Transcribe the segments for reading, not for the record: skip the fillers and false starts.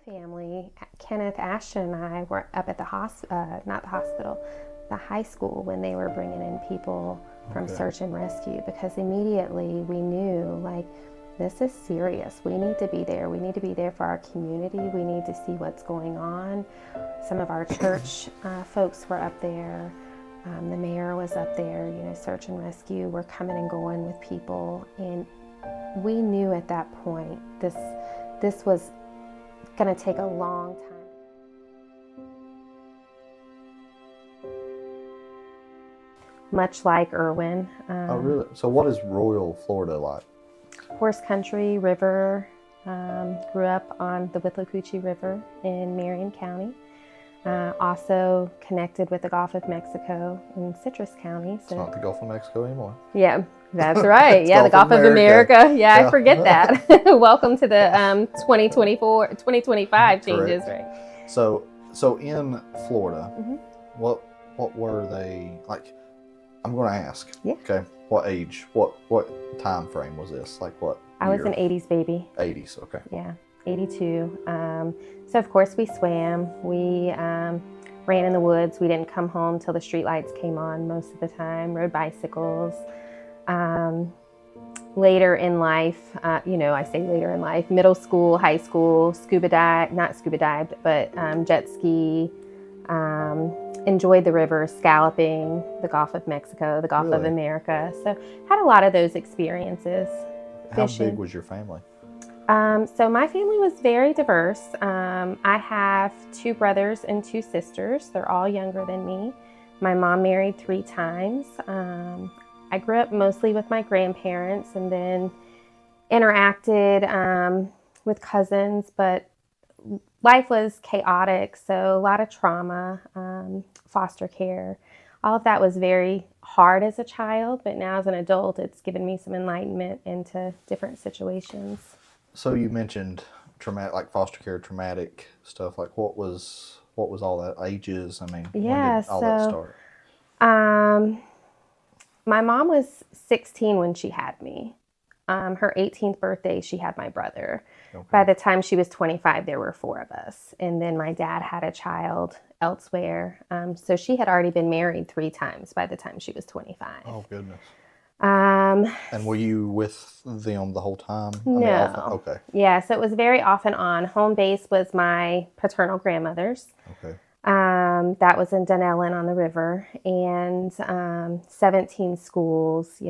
family, Kenneth, Ashton, and I were up at the the high school when they were bringing in people from search and rescue, because immediately we knew, like, this is serious. We need to be there. We need to be there for our community. We need to see what's going on. Some of our church folks were up there. The mayor was up there. Search and rescue were coming and going with people, and we knew at that point this was going to take a long time. Much like Irwin. Oh, really? So what is rural Florida like? Horse country, river. Grew up on the Withlacoochee River in Marion County. Also connected with the Gulf of Mexico in Citrus County. It's not the Gulf of Mexico anymore. Yeah, that's right. Yeah, the Gulf Gulf of America. Yeah, I forget that. Welcome to the 2025 changes, right? So in Florida, what were they like? I'm going to ask. Yeah. Okay. What age? What time frame was this? Like what? I was an 80s baby. 80s. Okay. Yeah, 82. So of course we swam. We ran in the woods. We didn't come home till the street lights came on most of the time. Rode bicycles. Later in life, I say later in life, middle school, high school, not scuba dived, but jet ski. Enjoyed the river, scalloping, the Gulf of Mexico, the Gulf of America. So had a lot of those experiences. How big was your family? So my family was very diverse. I have 2 brothers and 2 sisters. They're all younger than me. My mom married 3 times. I grew up mostly with my grandparents and then interacted with cousins, but life was chaotic, so a lot of trauma, foster care. All of that was very hard as a child, but now as an adult, it's given me some enlightenment into different situations. So you mentioned traumatic, like foster care, traumatic stuff. Like what was all that? Ages? I mean, yeah, when did all that start? My mom was 16 when she had me. Her 18th birthday, she had my brother. Okay. By the time she was 25, there were 4 of us. And then my dad had a child elsewhere. So she had already been married 3 times by the time she was 25. Oh, goodness. And were you with them the whole time? No. Okay. Yeah, so it was very off and on. Home base was my paternal grandmother's. Okay. That was in Dunellen on the river, and 17 schools.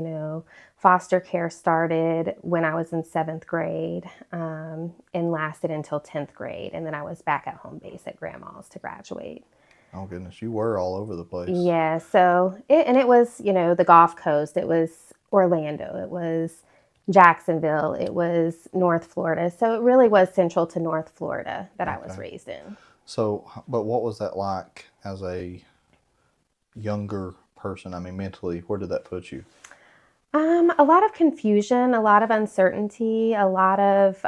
Foster care started when I was in 7th grade and lasted until 10th grade, and then I was back at home base at Grandma's to graduate. Oh goodness, you were all over the place. Yeah, so it was the Gulf Coast, it was Orlando, it was Jacksonville, it was North Florida, so it really was central to North Florida that I was raised in. So, but what was that like as a younger person? I mean, mentally, where did that put you? A lot of confusion, a lot of uncertainty, a lot of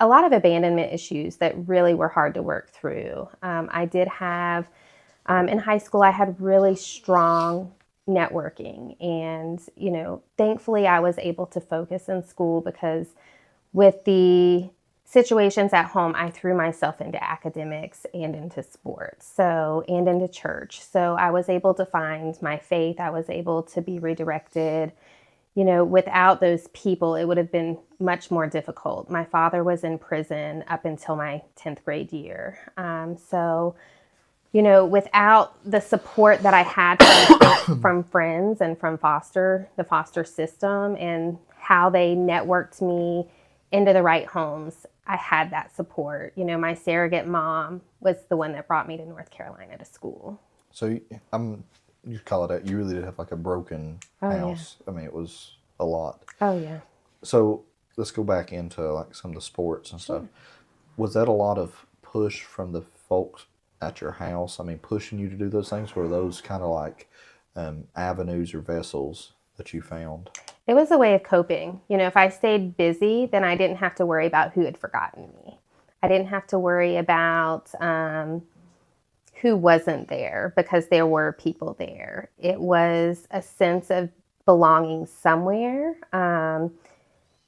abandonment issues that really were hard to work through. I did have, in high school, I had really strong networking, and, thankfully I was able to focus in school because with the situations at home, I threw myself into academics and into sports, and into church. So I was able to find my faith. I was able to be redirected. Without those people, it would have been much more difficult. My father was in prison up until my 10th grade year. Without the support that I had from friends and from the foster system and how they networked me into the right homes, I had that support. My surrogate mom was the one that brought me to North Carolina to school. So you call it out. You really did have like a broken house. Yeah. I mean, it was a lot. Oh yeah. So let's go back into like some of the sports and stuff. Was that a lot of push from the folks at your house? I mean, pushing you to do those things? Were those kind of like avenues or vessels that you found? It was a way of coping. If I stayed busy, then I didn't have to worry about who had forgotten me. I didn't have to worry about who wasn't there, because there were people there. It was a sense of belonging somewhere. And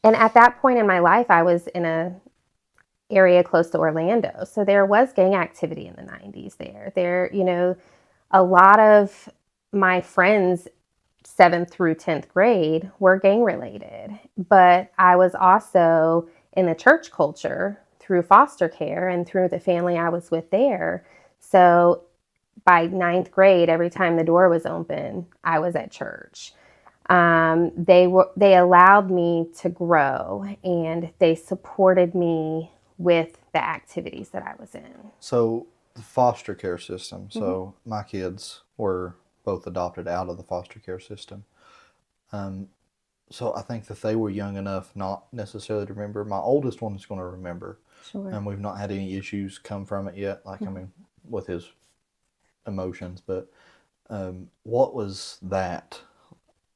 at that point in my life, I was in a area close to Orlando. So there was gang activity in the 90s there. A lot of my friends 7th through 10th grade were gang related, but I was also in the church culture through foster care and through the family I was with there. So by 9th grade, every time the door was open, I was at church. They allowed me to grow, and they supported me with the activities that I was in. So the foster care system. So my kids were both adopted out of the foster care system. So I think that they were young enough not necessarily to remember. My oldest one is going to remember. Sure. And we've not had any issues come from it yet. Like, I mean, with his emotions. But what was that?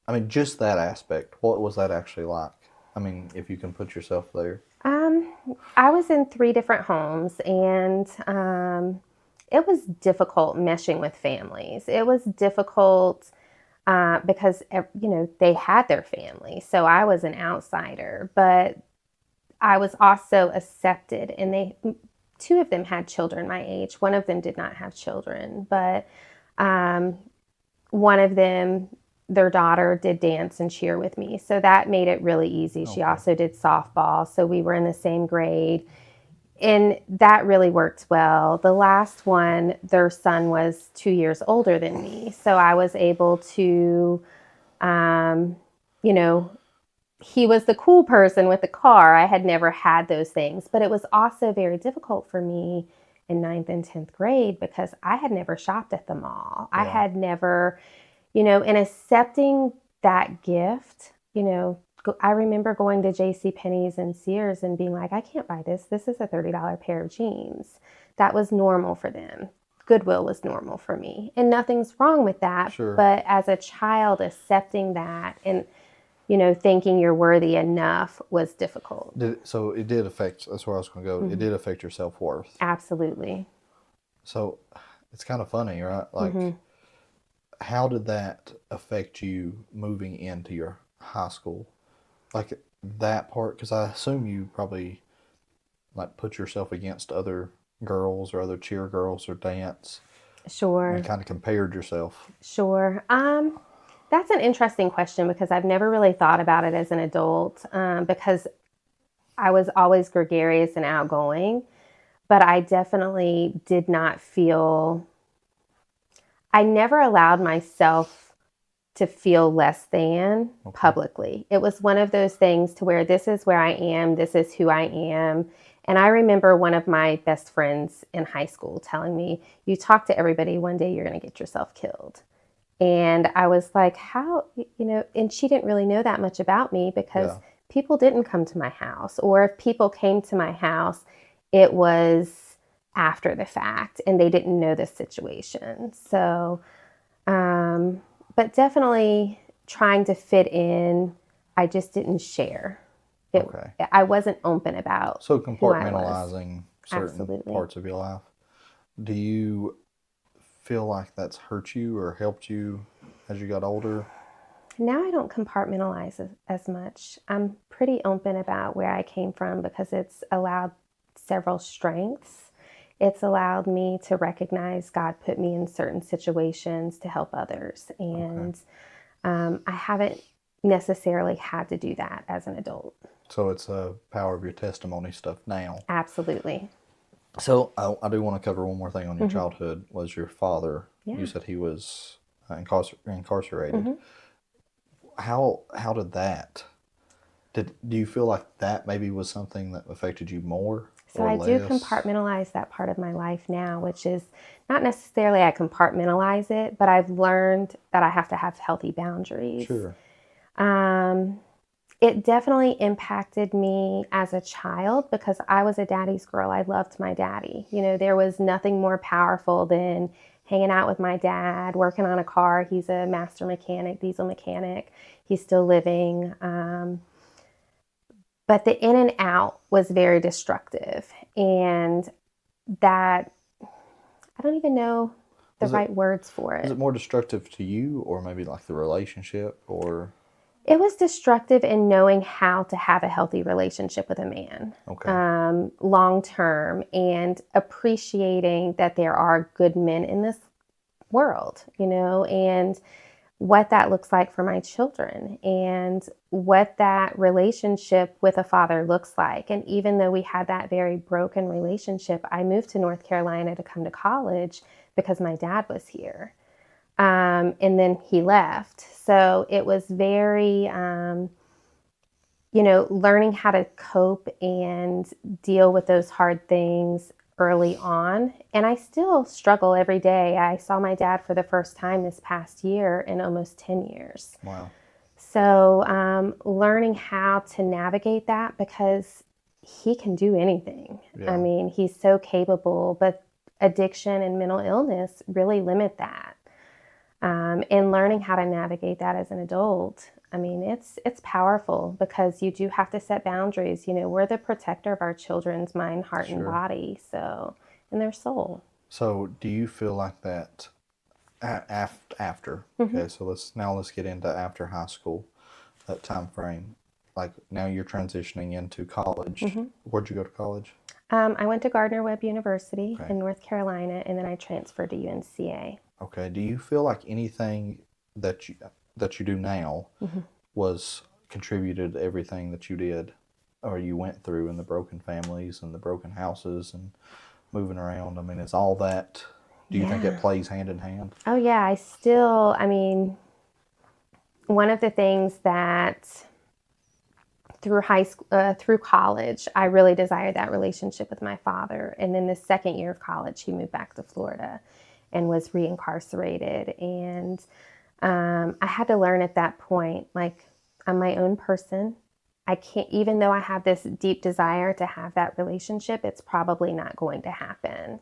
I mean, just that aspect. What was that actually like? I mean, if you can put yourself there. I was in 3 different homes, and it was difficult meshing with families. It was difficult because they had their family, so I was an outsider. But I was also accepted, and 2 of them had children my age. One of them did not have children, but one of them, their daughter, did dance and cheer with me. So that made it really easy. Okay. She also did softball, so we were in the same grade. And that really worked well. The last one, their son was 2 years older than me. So I was able to, you know, he was the cool person with the car. I had never had those things, but it was also very difficult for me in 9th and 10th grade because I had never shopped at the mall. I had never, and accepting that gift, I remember going to J.C. Penney's and Sears and being like, I can't buy this. This is a $30 pair of jeans. That was normal for them. Goodwill was normal for me. And nothing's wrong with that. Sure. But as a child, accepting that and thinking you're worthy enough was difficult. So it did affect, that's where I was going to go. It did affect your self-worth. Absolutely. So it's kind of funny, right? Like, how did that affect you moving into your high school? Like that part, because I assume you probably like put yourself against other girls or other cheer girls or dance. Sure. And kind of compared yourself. Sure. That's an interesting question because I've never really thought about it as an adult because I was always gregarious and outgoing, but I definitely did not feel, I never allowed myself to feel less than publicly. It was one of those things to where this is where I am, this is who I am. And I remember one of my best friends in high school telling me, you talk to everybody, one day you're going to get yourself killed. And I was like, how, and she didn't really know that much about me because people didn't come to my house. Or if people came to my house, it was after the fact and they didn't know the situation. So, but definitely trying to fit in, I just didn't share. I wasn't open about so compartmentalizing certain Absolutely. parts of your life. Do you feel like that's hurt you or helped you as you got older? Now I don't compartmentalize as much. I'm pretty open about where I came from because it's allowed several strengths. It's allowed me to recognize God put me in certain situations to help others. And I haven't necessarily had to do that as an adult. So it's a power of your testimony stuff now. Absolutely. So I do want to cover one more thing on your childhood. Was your father, you said he was incarcerated. How did that, do you feel like that maybe was something that affected you more? So I do compartmentalize that part of my life now, which is not necessarily I compartmentalize it, but I've learned that I have to have healthy boundaries. Sure. It definitely impacted me as a child because I was a daddy's girl. I loved my daddy. There was nothing more powerful than hanging out with my dad, working on a car. He's a master mechanic, diesel mechanic. He's still living. But the in and out was very destructive. And that, I don't even know the right words for it. Is it more destructive to you or maybe like the relationship or? It was destructive in knowing how to have a healthy relationship with a man, Okay. long term, and appreciating that there are good men in this world, and what that looks like for my children and what that relationship with a father looks like. And even though we had that very broken relationship, I moved to North Carolina to come to college because my dad was here. And then he left. So it was very, learning how to cope and deal with those hard things early on. And I still struggle every day. I saw my dad for the first time this past year in almost 10 years. Wow. So learning how to navigate that, because he can do anything. Yeah. I mean, he's so capable, but addiction and mental illness really limit that. And learning how to navigate that as an adult, I mean, it's powerful because you do have to set boundaries. We're the protector of our children's mind, heart, and Sure. body, and their soul. So do you feel like that after? Mm-hmm. Okay, so let's get into after high school, that time frame. Like now you're transitioning into college. Mm-hmm. Where'd you go to college? I went to Gardner-Webb University Okay. in North Carolina, and then I transferred to UNCA. Okay. Do you feel like anything that you do now Mm-hmm. was contributed to everything that you did or you went through in the broken families and the broken houses and moving around? I mean, is all that, do you think it plays hand in hand? Oh, yeah. One of the things that through high school, through college, I really desired that relationship with my father. And then the second year of college, he moved back to Florida and was reincarcerated. And I had to learn at that point, like, I'm my own person. I can't, even though I have this deep desire to have that relationship, it's probably not going to happen.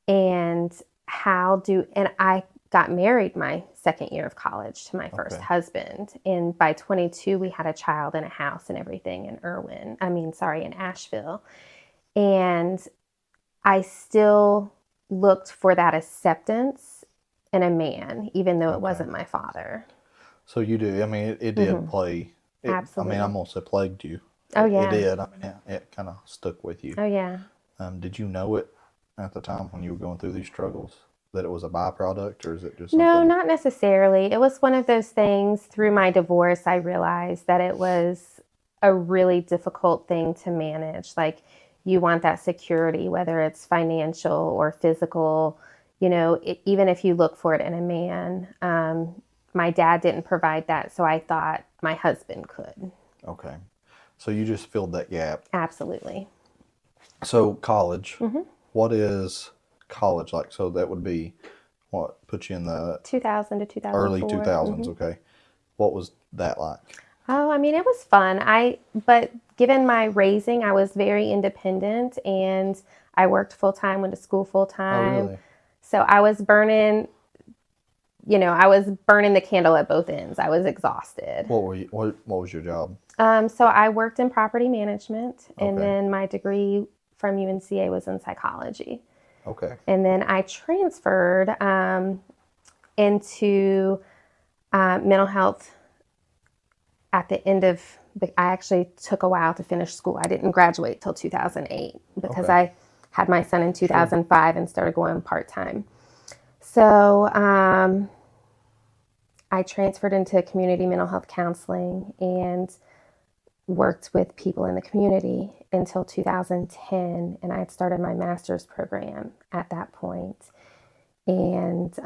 And I got married my second year of college to my first Okay. husband. And by 22, we had a child and a house and everything in in Asheville. And I still looked for that acceptance in a man, even though it Okay. wasn't my father. So you do. I mean, it did play. Absolutely. I mean, I'm gonna say plagued you. Oh, It yeah. did. I mean, it kind of stuck with you. Oh, yeah. Did you know it at the time when you were going through these struggles that it was a byproduct, or is it just No, something? not necessarily. It was one of those things through my divorce. I realized that it was a really difficult thing to manage. Like, you want that security, whether it's financial or physical, even if you look for it in a man. My dad didn't provide that, so I thought my husband could. Okay. So you just filled that gap. Absolutely. So college. Mm-hmm. What is college like? So that would be what put you in the 2000 to 2004. early 2000s. Mm-hmm. Okay. What was that like? Oh, I mean, it was fun. But given my raising, I was very independent and I worked full time, went to school full Oh, time. really? So I was burning the candle at both ends. I was exhausted. What was your job? So I worked in property management, and Okay. then my degree from UNCA was in psychology. Okay. And then I transferred into mental health at the end of, I actually took a while to finish school. I didn't graduate till 2008 because Okay. I had my son in 2005 and started going part-time. So I transferred into community mental health counseling and worked with people in the community until 2010. And I had started my master's program at that point and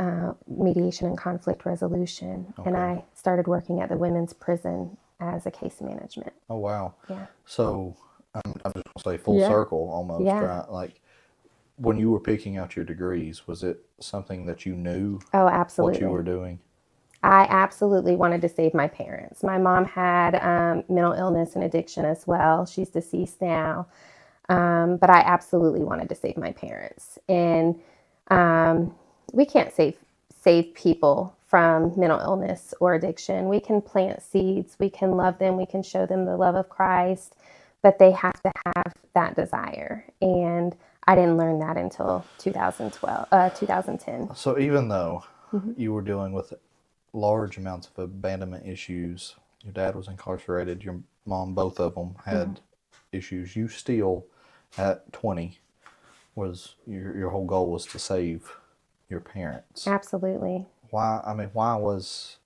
mediation and conflict resolution. Okay. And I started working at the women's prison as a case management. Oh, wow. Yeah. So I'm just gonna say full Yeah. circle almost, Yeah. right? Like when you were picking out your degrees, was it something that you knew Oh, what absolutely. you were doing? I absolutely wanted to save my parents. My mom had mental illness and addiction as well. She's deceased now. But I absolutely wanted to save my parents. And we can't save people from mental illness or addiction. We can plant seeds, we can love them, we can show them the love of Christ, but they have to have that desire. And I didn't learn that until 2010. So even though you were dealing with large amounts of abandonment issues Your dad was incarcerated. Your mom, both of them, had issues. You still, at 20, was your whole goal was to save your parents. Absolutely. Why? I mean, why was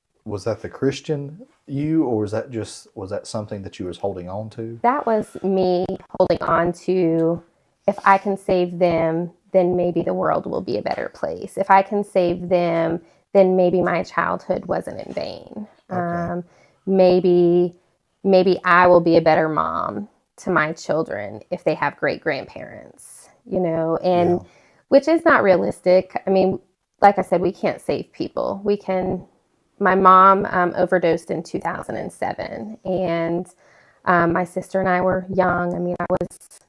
that the Christian you, or was that something that you was holding on to? That was me holding on to, if I can save them, then maybe the world will be a better place. If I can save them, then maybe my childhood wasn't in vain. Okay. Maybe I will be a better mom to my children if they have great grandparents, and Yeah. which is not realistic. I mean, like I said, we can't save people. My mom overdosed in 2007, and my sister and I were young. I mean, I was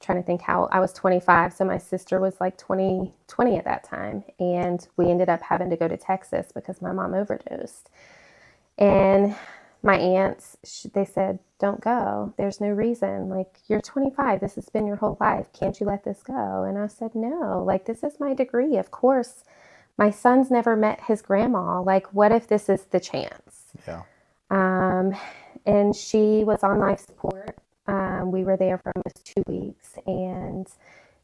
trying to think how I was 25, so my sister was like 20 at that time, and we ended up having to go to Texas because my mom overdosed. And my aunts, they said, "Don't go. There's no reason. Like, you're 25. This has been your whole life. Can't you let this go?" And I said, "No. Like, this is my degree. Of course, my son's never met his grandma. Like, what if this is the chance?" Yeah. Um, and she was on life support. We were there for almost 2 weeks, and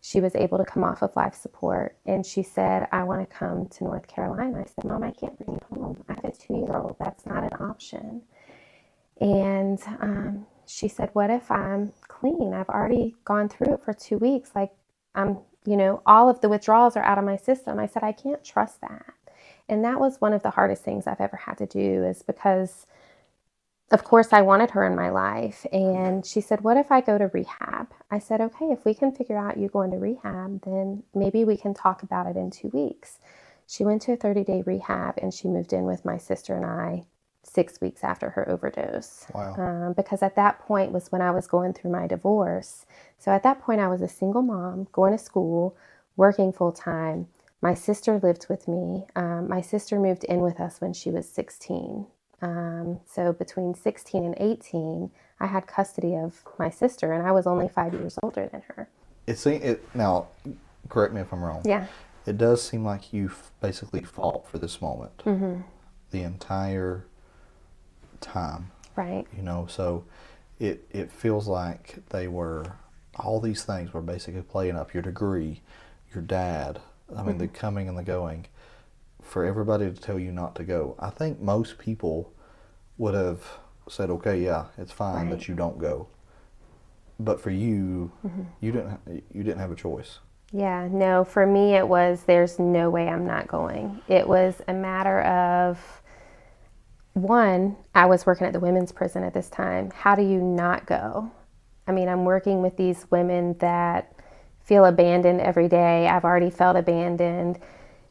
she was able to come off of life support. And she said, "I want to come to North Carolina." I said, "Mom, I can't bring you home. I have a 2-year-old. That's not an option." And she said, "What if I'm clean? I've already gone through it for 2 weeks. Like, all of the withdrawals are out of my system." I said, "I can't trust that." And that was one of the hardest things I've ever had to do, is because, of course, I wanted her in my life. And she said, "What if I go to rehab?" I said, "Okay, if we can figure out you going to rehab, then maybe we can talk about it in 2 weeks." She went to a 30-day rehab, and she moved in with my sister and I 6 weeks after her overdose. Wow. Because at that point was when I was going through my divorce. So at that point, I was a single mom, going to school, working full time. My sister lived with me. My sister moved in with us when she was 16. So between 16 and 18, I had custody of my sister, and I was only 5 years older than her. Now, correct me if I'm wrong. Yeah. It does seem like you basically fought for this moment the entire time. Right. So it feels like all these things were basically playing up: your degree, your dad, I mean, the coming and the going, for everybody to tell you not to go. I think most people would have said, "Okay, yeah, it's fine that you don't go." But for you, you didn't have a choice. Yeah, no, for me it was, there's no way I'm not going. It was a matter of, one, I was working at the women's prison at this time. How do you not go? I mean, I'm working with these women that feel abandoned every day. I've already felt abandoned.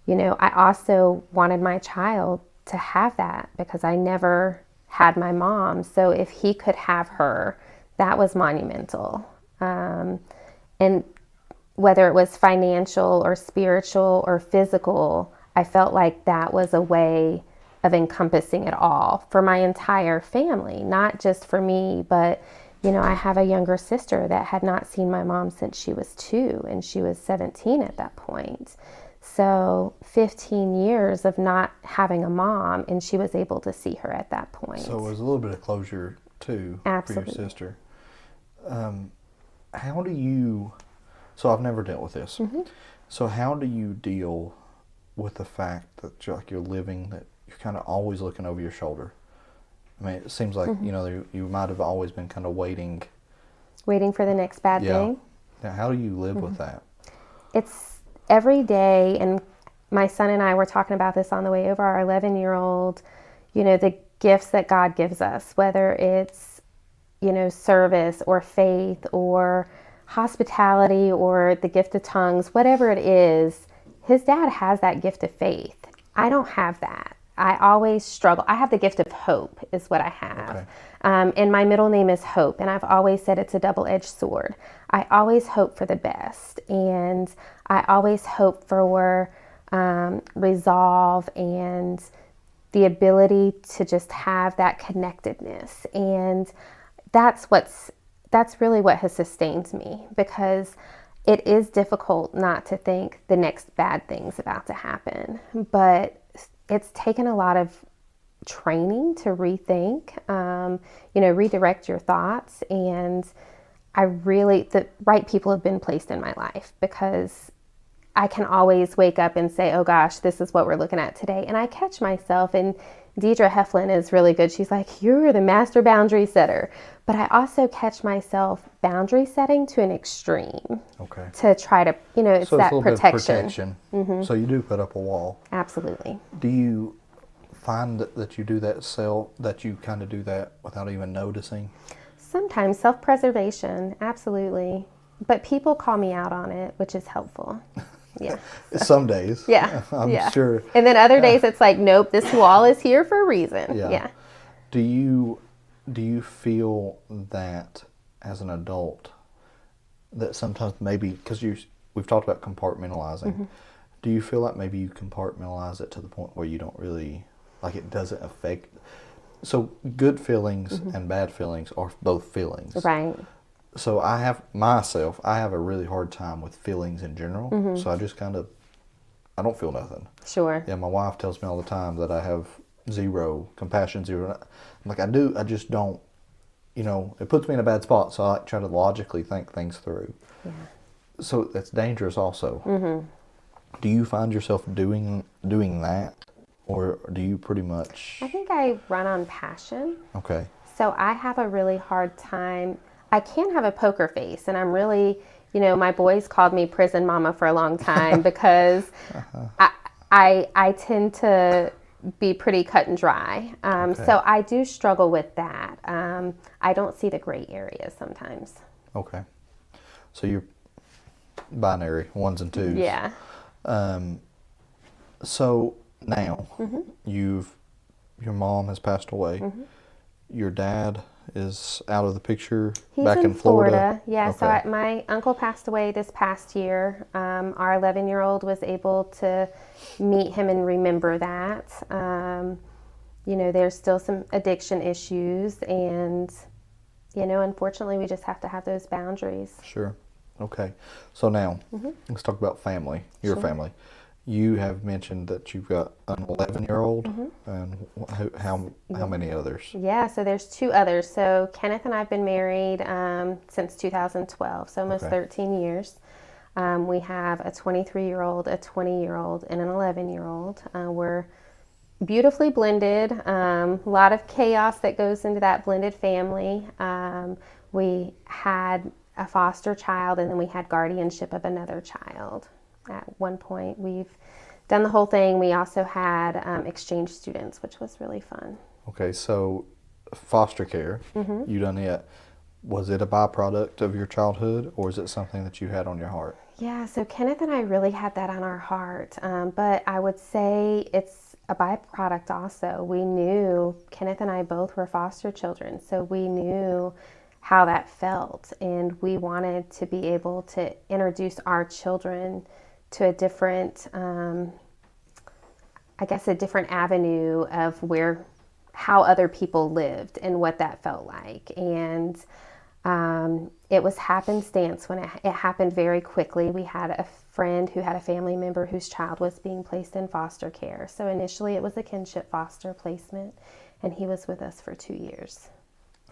I also wanted my child to have that because I never had my mom. So if he could have her, that was monumental. And whether it was financial or spiritual or physical, I felt like that was a way of encompassing it all for my entire family, not just for me, but I have a younger sister that had not seen my mom since she was 2, and she was 17 at that point. So 15 years of not having a mom, and she was able to see her at that point. So it was a little bit of closure too. Absolutely. For your sister. How do you? So I've never dealt with this. So how do you deal with the fact that you're living, that you're kind of always looking over your shoulder? I mean, it seems like you might have always been kind of waiting for the next bad thing. Now, how do you live with that? It's every day, and my son and I were talking about this on the way over. Our 11-year-old, the gifts that God gives us, whether it's service or faith or hospitality or the gift of tongues, whatever it is, his dad has that gift of faith. I don't have that. I always struggle. I have the gift of hope is what I have. Okay. And my middle name is Hope. And I've always said it's a double-edged sword. I always hope for the best. And I always hope for resolve and the ability to just have that connectedness. And that's really what has sustained me, because it is difficult not to think the next bad thing's about to happen. But it's taken a lot of training to rethink, redirect your thoughts. And the right people have been placed in my life, because I can always wake up and say, oh gosh, this is what we're looking at today. And I catch myself, and Deidre Heflin is really good. She's like, you're the master boundary setter. But I also catch myself boundary setting to an extreme. Okay. To try to, it's So that it's a little protection. bit of protection. So you do put up a wall. Absolutely. Do you find that you do that you kind of do that without even noticing? Sometimes self-preservation, absolutely. But people call me out on it, which is helpful. Yeah. Some days. Yeah. I'm yeah. sure. And then other days it's like, nope, this wall is here for a reason. Yeah. Do you feel that as an adult that sometimes maybe, because we've talked about compartmentalizing, do you feel like maybe you compartmentalize it to the point where you don't really, like, it doesn't affect, so good feelings and bad feelings are both feelings. Right. So I have a really hard time with feelings in general. So I just I don't feel nothing. Sure. Yeah, my wife tells me all the time that I have zero compassion, zero. I'm like, I just don't, it puts me in a bad spot. So I like try to logically think things through. Yeah. So that's dangerous also. Do you find yourself doing that? Or do you pretty much? I think I run on passion. Okay. So I have a really hard time. I can have a poker face, and I'm really, my boys called me prison mama for a long time because I tend to be pretty cut and dry. Okay. So I do struggle with that. I don't see the gray areas sometimes. Okay. So you're binary, ones and twos. Yeah. So now your mom has passed away. Your dad is out of the picture. He's back in Florida. Yeah. Okay. So my uncle passed away this past year. Our 11-year-old was able to meet him and remember that. There's still some addiction issues, and unfortunately, we just have to have those boundaries. Sure. Okay. So now let's talk about family. Your family. You have mentioned that you've got an 11-year-old, and how many others? Yeah, so there's 2 others. So Kenneth and I have been married since 2012, so almost 13 years. We have a 23-year-old, a 20-year-old, and an 11-year-old. We're beautifully blended. A lot of chaos that goes into that blended family. We had a foster child, and then we had guardianship of another child. At one point, we've done the whole thing. We also had exchange students, which was really fun. Okay, so foster care, you done it. Was it a byproduct of your childhood, or is it something that you had on your heart? Yeah, so Kenneth and I really had that on our heart, but I would say it's a byproduct also. We knew, Kenneth and I both were foster children, so we knew how that felt, and we wanted to be able to introduce our children to a different, a different avenue of how other people lived and what that felt like. And it was happenstance when it happened very quickly. We had a friend who had a family member whose child was being placed in foster care. So initially it was a kinship foster placement, and he was with us for 2 years.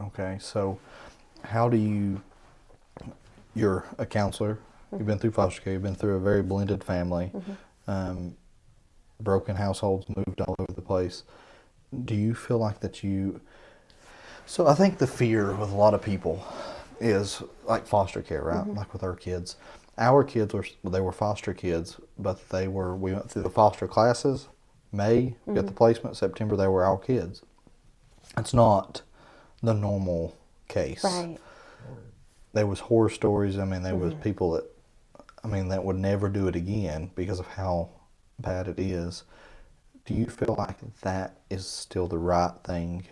Okay, so you're a counselor. You've been through foster care. You've been through a very blended family, broken households, moved all over the place. Do you feel like so I think the fear with a lot of people is like foster care, right? Like with our kids. Our kids they were foster kids, but we went through the foster classes. May, we got the placement. September, they were our kids. It's not the normal case. Right. There was horror stories. I mean, there was people that would never do it again because of how bad it is. Do you feel like that is still the right thing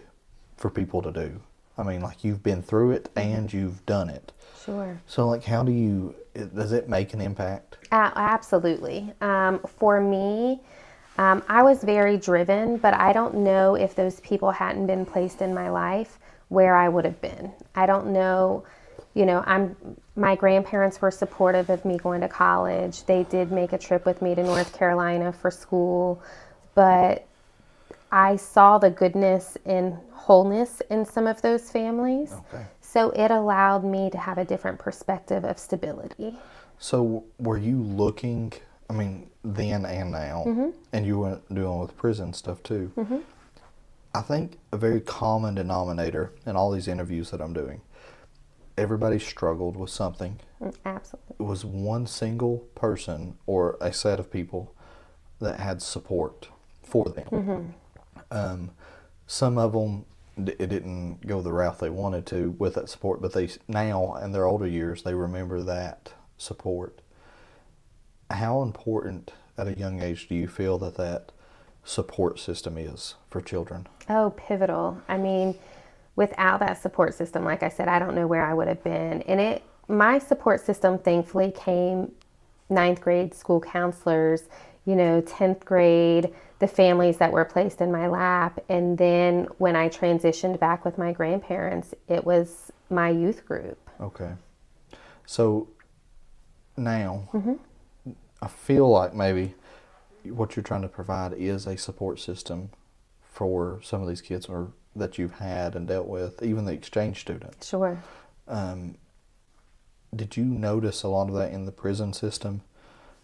for people to do? I mean, like, you've been through it and you've done it. Sure. So, like, does it make an impact? Absolutely. For me, I was very driven, but I don't know if those people hadn't been placed in my life where I would have been. I don't know. My grandparents were supportive of me going to college. They did make a trip with me to North Carolina for school, but I saw the goodness and wholeness in some of those families. Okay. So it allowed me to have a different perspective of stability. So were you looking, I mean, then and now, and you were doing with prison stuff too. I think a very common denominator in all these interviews that I'm doing, everybody struggled with something. Absolutely. It was one single person or a set of people that had support for them. Some of them, it didn't go the route they wanted to with that support, but they now, in their older years, they remember that support. How important at a young age do you feel that support system is for children? Oh, pivotal. I mean, without that support system, like I said, I don't know where I would have been. And my support system thankfully came ninth grade school counselors, 10th grade, the families that were placed in my lap. And then when I transitioned back with my grandparents, it was my youth group. Okay. So now, I feel like maybe what you're trying to provide is a support system for some of these kids or that you've had and dealt with, even the exchange students. Sure. Did you notice a lot of that in the prison system?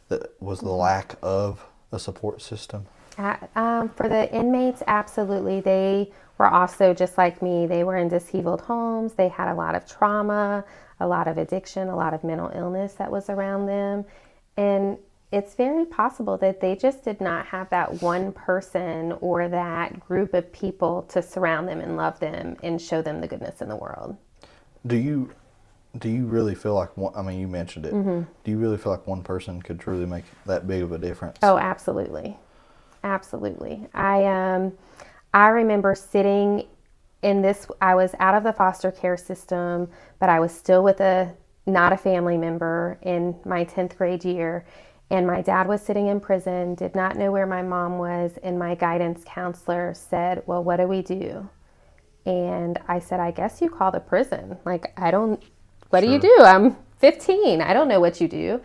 That was the lack of a support system? For the inmates, absolutely. They were also just like me. They were in disheveled homes. They had a lot of trauma, a lot of addiction, a lot of mental illness that was around them. And it's very possible that they just did not have that one person or that group of people to surround them and love them and show them the goodness in the world. Do you really feel like one, I mean, you mentioned it. Do you really feel like one person could truly make that big of a difference? Oh, absolutely. Absolutely. I remember sitting in this, I was out of the foster care system, but I was still with not a family member in my 10th grade year. And my dad was sitting in prison, did not know where my mom was. And my guidance counselor said, well, what do we do? And I said, I guess you call the prison. Like, what do you do? I'm 15. I don't know what you do.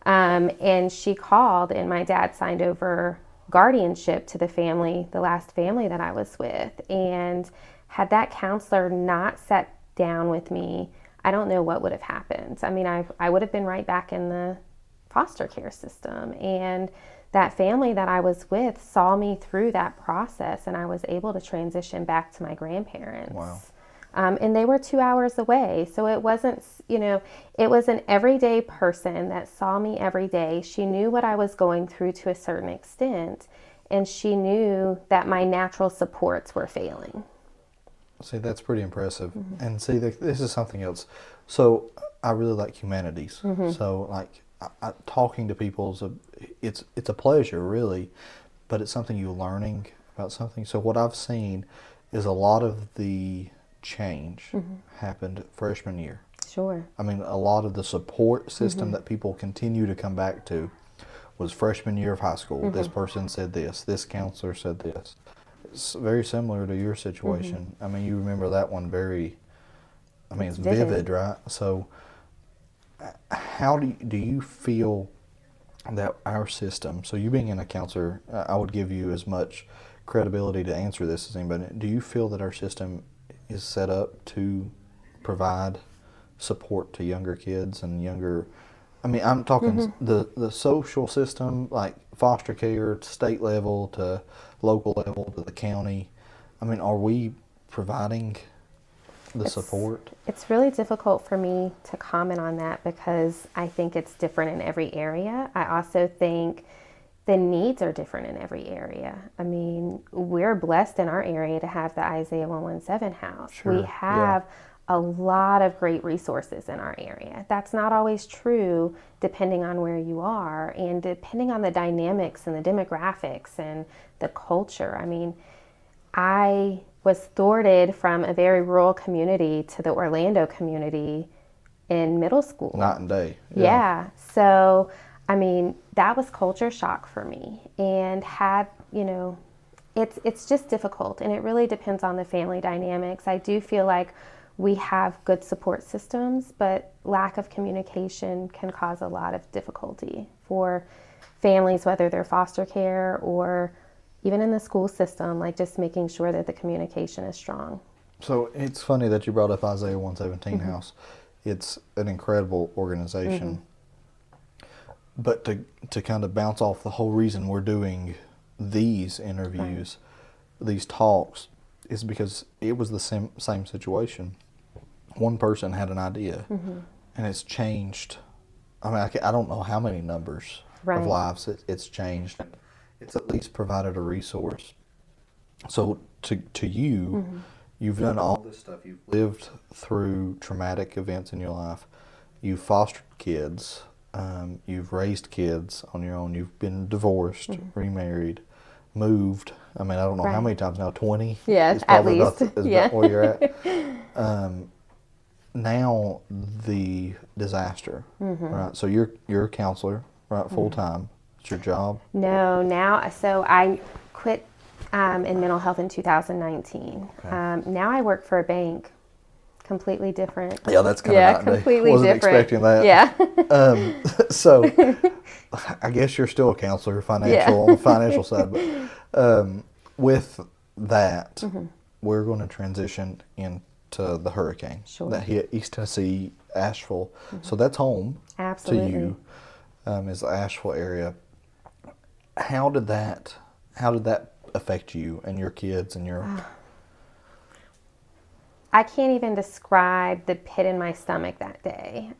And she called, and my dad signed over guardianship to the last family that I was with. And had that counselor not sat down with me, I don't know what would have happened. I mean, I would have been right back in the foster care system. And that family that I was with saw me through that process, and I was able to transition back to my grandparents. Wow. And they were 2 hours away. So it wasn't, it was an everyday person that saw me every day. She knew what I was going through to a certain extent, and she knew that my natural supports were failing. See, that's pretty impressive. And see, this is something else. So I really like humanities. So like talking to people it's a pleasure, really, but it's something you're learning about something. So what I've seen is a lot of the change happened freshman year. Sure. I mean, a lot of the support system that people continue to come back to was freshman year of high school. This person said this counselor said this. It's very similar to your situation. I mean, you remember that one it's vivid, right? So how do you feel that our system, so you being in a counselor, I would give you as much credibility to answer this as anybody. Do you feel that our system is set up to provide support to younger kids and younger, I mean, I'm talking the social system, like foster care, state level to local level to the county. I mean, are we providing the support? It's really difficult for me to comment on that because I think it's different in every area. I also think the needs are different in every area. I mean, we're blessed in our area to have the Isaiah 117 house. Sure, We have a lot of great resources in our area. That's not always true depending on where you are and depending on the dynamics and the demographics and the culture. I mean, I was thwarted from a very rural community to the Orlando community in middle school. Night and day. Yeah. So, I mean, that was culture shock for me, and it's just difficult, and it really depends on the family dynamics. I do feel like we have good support systems, but lack of communication can cause a lot of difficulty for families, whether they're foster care or even in the school system, like just making sure that the communication is strong. So it's funny that you brought up Isaiah 117 House. It's an incredible organization. But to kind of bounce off the whole reason we're doing these interviews, these talks, is because it was the same situation. One person had an idea, and it's changed. I mean, I don't know how many numbers of lives it's changed. It's at least provided a resource. So to you, you've done all this stuff. You've lived through traumatic events in your life. You've fostered kids. You've raised kids on your own. You've been divorced, remarried, moved. I mean, I don't know how many times now. 20. Yeah, is probably at least. about where you're at. Now the disaster, right? So you're a counselor, right? Full time. It's your job. No, so I quit in mental health in 2019. Okay. Now I work for a bank, completely different. Yeah, that's kind of completely wasn't different. expecting that. Yeah. So I guess you're still a counselor, on the financial side. But with that, we're going to transition into the hurricane that hit East Tennessee, Asheville. So that's home Absolutely. to you, is the Asheville area. How did that affect you and your kids and your? I can't even describe the pit in my stomach that day.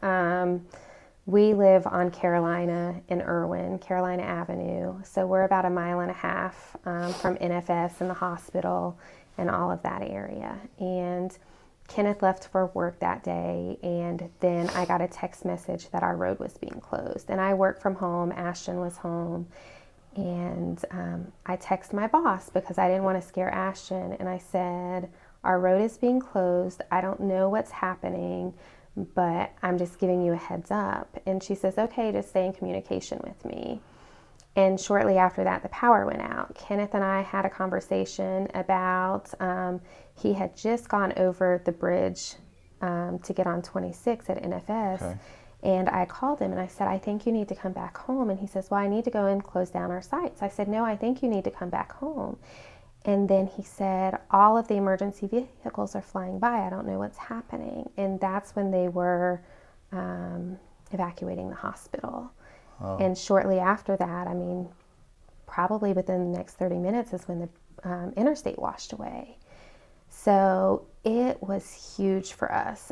We live on Carolina in Irwin, Carolina Avenue. So we're about 1.5 miles from NFS and the hospital and all of that area. And Kenneth left for work that day, and then I got a text message that our road was being closed. And I work from home. Ashton was home. And I texted my boss because I didn't want to scare Ashton. And I said, our road is being closed. I don't know what's happening, but I'm just giving you a heads up. And she says, okay, just stay in communication with me. And shortly after that, the power went out. Kenneth and I had a conversation about, he had just gone over the bridge to get on 26 at NFS. Okay. And I called him and I said, I think you need to come back home. And he says, well, I need to go and close down our sites. I said, no, I think you need to come back home. And then he said, all of the emergency vehicles are flying by. I don't know what's happening. And that's when they were evacuating the hospital. Oh. And shortly after that, I mean, probably within the next 30 minutes is when the interstate washed away. So it was huge for us.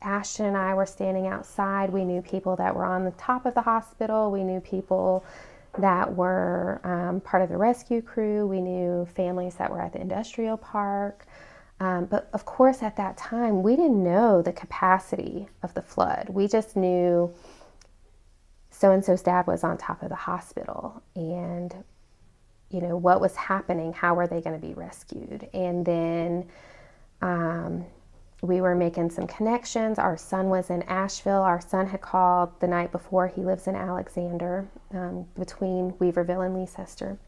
Ashton and I were standing outside. We knew people that were on the top of the hospital. We knew people that were part of the rescue crew. We knew families that were at the industrial park. But of course, at that time, we didn't know the capacity of the flood. We just knew so-and-so's dad was on top of the hospital. And, you know, what was happening? How were they going to be rescued? And then we were making some connections. Our son was in Asheville. Our son had called the night before. He lives in Alexander, between Weaverville and Leicester.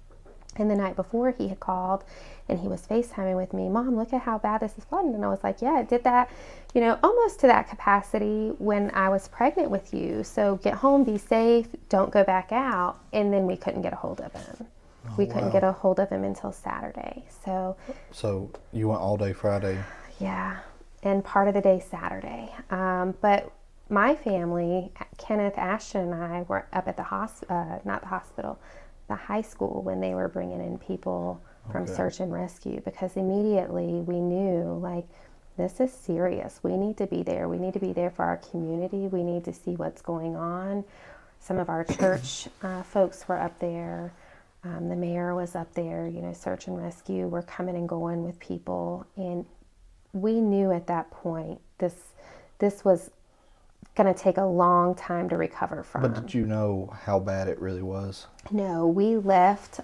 And the night before he had called and he was FaceTiming with me, Mom, look at how bad this is flooding. And I was like, yeah, it did that, you know, almost to that capacity when I was pregnant with you. So get home, be safe, don't go back out. And then we couldn't get a hold of him. We couldn't get a hold of him until Saturday. So you went all day Friday? Yeah. And part of the day Saturday. But my family, Kenneth, Ashton, and I were up at the the high school when they were bringing in people from search and rescue, because immediately we knew, like, this is serious. We need to be there. We need to be there for our community. We need to see what's going on. Some of our church folks were up there. The mayor was up there. You know, search and rescue were coming and going with people. And we knew at that point this was going to take a long time to recover from. But did you know how bad it really was? No, we left.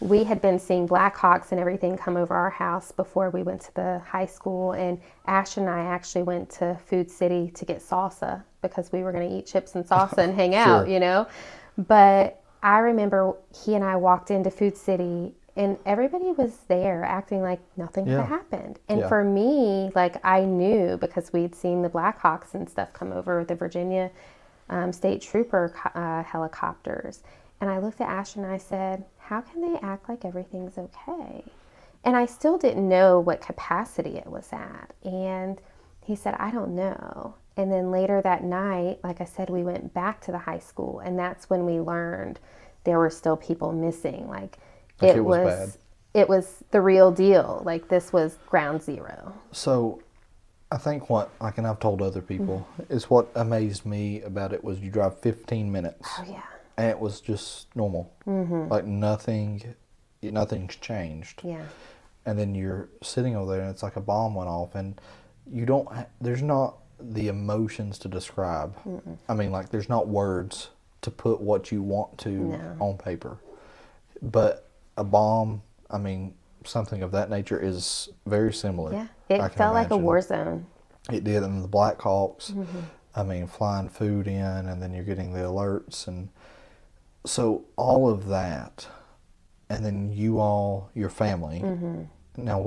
We had been seeing Blackhawks and everything come over our house before we went to the high school. And Ash and I actually went to Food City to get salsa because we were going to eat chips and salsa and hang out, you know. But I remember he and I walked into Food City and everybody was there acting like nothing had happened. And for me, like, I knew because we'd seen the Blackhawks and stuff come over, the Virginia State Trooper helicopters. And I looked at Ashton and I said, how can they act like everything's okay? And I still didn't know what capacity it was at. And he said, I don't know. And then later that night, like I said, we went back to the high school, and that's when we learned there were still people missing. Like it was bad. It was the real deal. Like this was ground zero. So I think what, like, and I've told other people, is what amazed me about it was you drive 15 minutes. Oh yeah. And it was just normal. Like nothing's changed. Yeah. And then you're sitting over there and it's like a bomb went off, and you don't, there's not the emotions to describe. I mean, like, there's not words to put what you want to on paper. But a bomb, I mean, something of that nature is very similar. Yeah. It felt like a war zone. It did. And the Black Hawks, I mean, flying food in, and then you're getting the alerts. And so all of that, and then you all, your family. Now,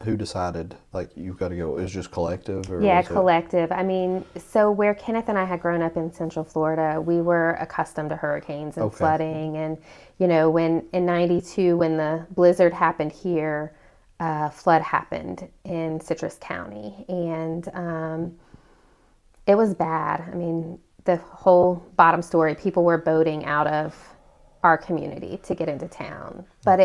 who decided, like, you've got to go? It was just collective? Or Yeah, collective. I mean, so where Kenneth and I had grown up in Central Florida, we were accustomed to hurricanes and flooding. And, you know, when in 92, when the blizzard happened here, flood happened in Citrus County. And it was bad. I mean, the whole bottom story, people were boating out of our community to get into town. But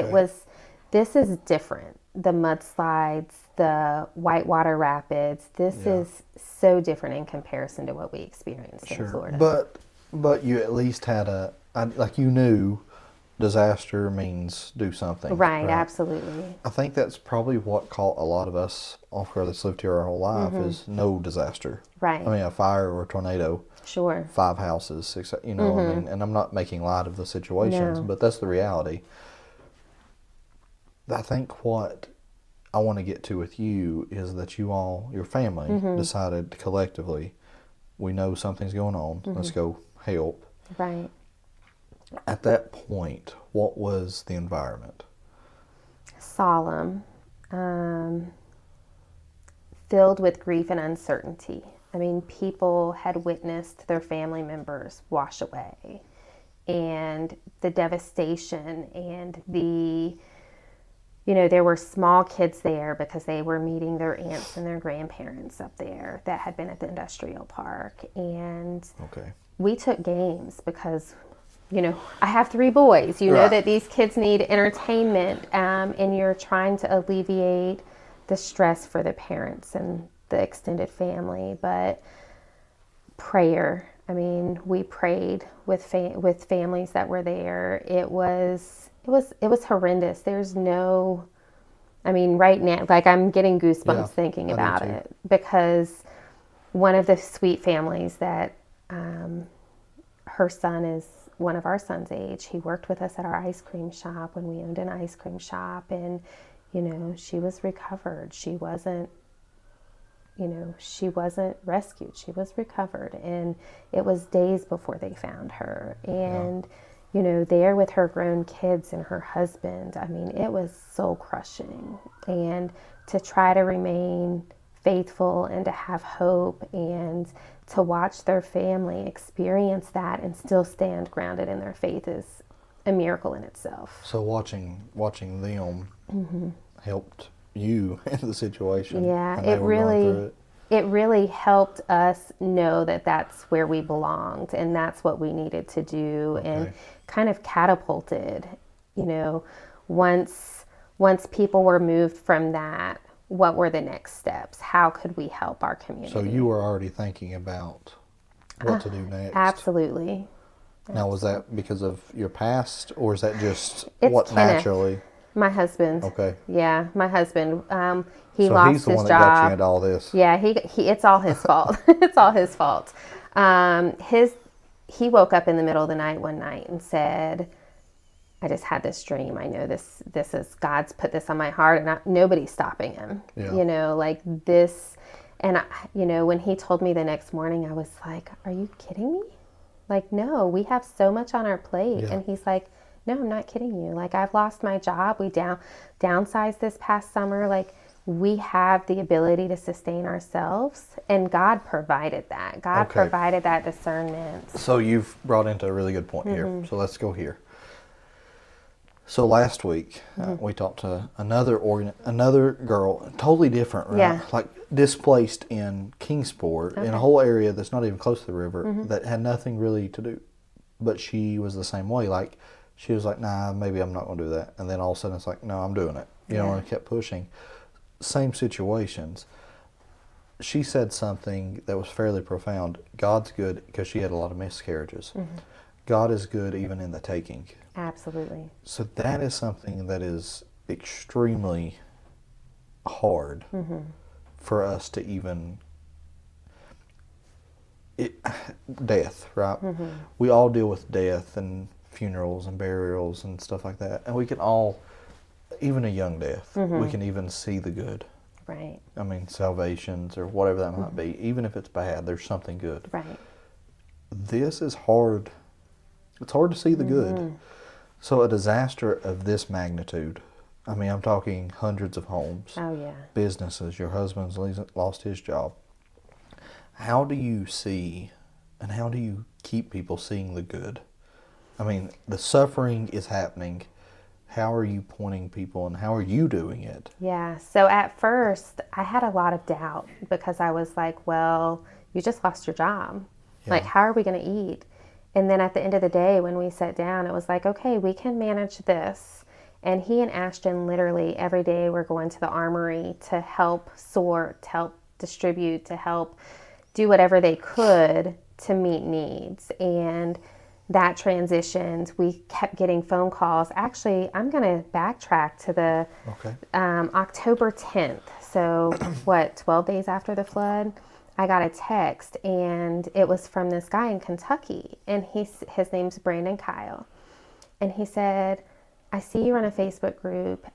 this is different. The mudslides, the whitewater rapids, this is so different in comparison to what we experienced in Florida. But you at least had like, you knew disaster means do something. Right, absolutely. I think that's probably what caught a lot of us off guard that's lived here our whole life is no disaster. Right. I mean, a fire or a tornado. Sure. 5 houses, 6, you know, I mean, and I'm not making light of the situations, but that's the reality. I think what I want to get to with you is that you all, your family, decided collectively, we know something's going on, let's go help. Right. At that point, what was the environment? Solemn, filled with grief and uncertainty. I mean, people had witnessed their family members wash away, and the devastation and there were small kids there because they were meeting their aunts and their grandparents up there that had been at the industrial park. And we took games because, I have 3 boys. You know that these kids need entertainment, and you're trying to alleviate the stress for the parents and the extended family. But prayer, I mean, we prayed with families that were there. It was horrendous. There's no, I mean, right now, like, I'm getting goosebumps thinking about it, because one of the sweet families that, her son is one of our son's age. He worked with us at our ice cream shop when we owned an ice cream shop, and, she was recovered. She wasn't rescued. She was recovered, and it was days before they found her. And there with her grown kids and her husband, I mean, it was soul crushing. And to try to remain faithful and to have hope and to watch their family experience that and still stand grounded in their faith is a miracle in itself. So watching them helped you in the situation. Yeah, it really helped us know that that's where we belonged and that's what we needed to do, and kind of catapulted, once people were moved from that, what were the next steps? How could we help our community? So you were already thinking about what to do next? Absolutely. Now, was that because of your past, or is that just Kenneth, naturally? My husband. Okay. Yeah, my husband. He lost he's the his one job. That got you into all this. Yeah, he it's all his fault. It's all his fault. He woke up in the middle of the night one night and said, I just had this dream. I know this is God's put this on my heart, and nobody's stopping him. Yeah. Like this. And when he told me the next morning, I was like, are you kidding me? Like, no, we have so much on our plate. Yeah. And he's like, no, I'm not kidding you. Like, I've lost my job. We downsized this past summer. Like, we have the ability to sustain ourselves, and God provided that. God Okay. provided that discernment. So you've brought into a really good point here. So let's go here. So last week we talked to another girl, totally different, right? Yeah. Like displaced in Kingsport, in a whole area that's not even close to the river, that had nothing really to do. But she was the same way. Like she was like, "Nah, maybe I'm not going to do that." And then all of a sudden it's like, "No, I'm doing it." You know, Yeah. and I kept pushing. Same situations. She said something that was fairly profound. God's good, because she had a lot of miscarriages. God is good even in the taking. Absolutely. So that is something that is extremely hard for us to even death, right? We all deal with death and funerals and burials and stuff like that, and we can all, even a young death, we can even see the good. Right. I mean, salvations or whatever that might be. Even if it's bad, there's something good. Right. This is hard. It's hard to see the good. So a disaster of this magnitude, I mean, I'm talking hundreds of homes, Oh, yeah. businesses, your husband's lost his job. How do you see, and how do you keep people seeing the good? I mean, the suffering is happening. How are you pointing people, and how are you doing it? Yeah. So at first, I had a lot of doubt because I was like, well, you just lost your job. Like, Yeah. how are we going to eat? And then at the end of the day, when we sat down, it was like, okay, we can manage this. And he and Ashton literally every day were going to the armory to help sort, to help distribute, to help do whatever they could to meet needs. And that transitioned. We kept getting phone calls. Actually, I'm going to backtrack to the Okay. October 10th. So, 12 days after the flood? I got a text, and it was from this guy in Kentucky, and his name's Brandon Kyle. And he said, I see you run a Facebook group.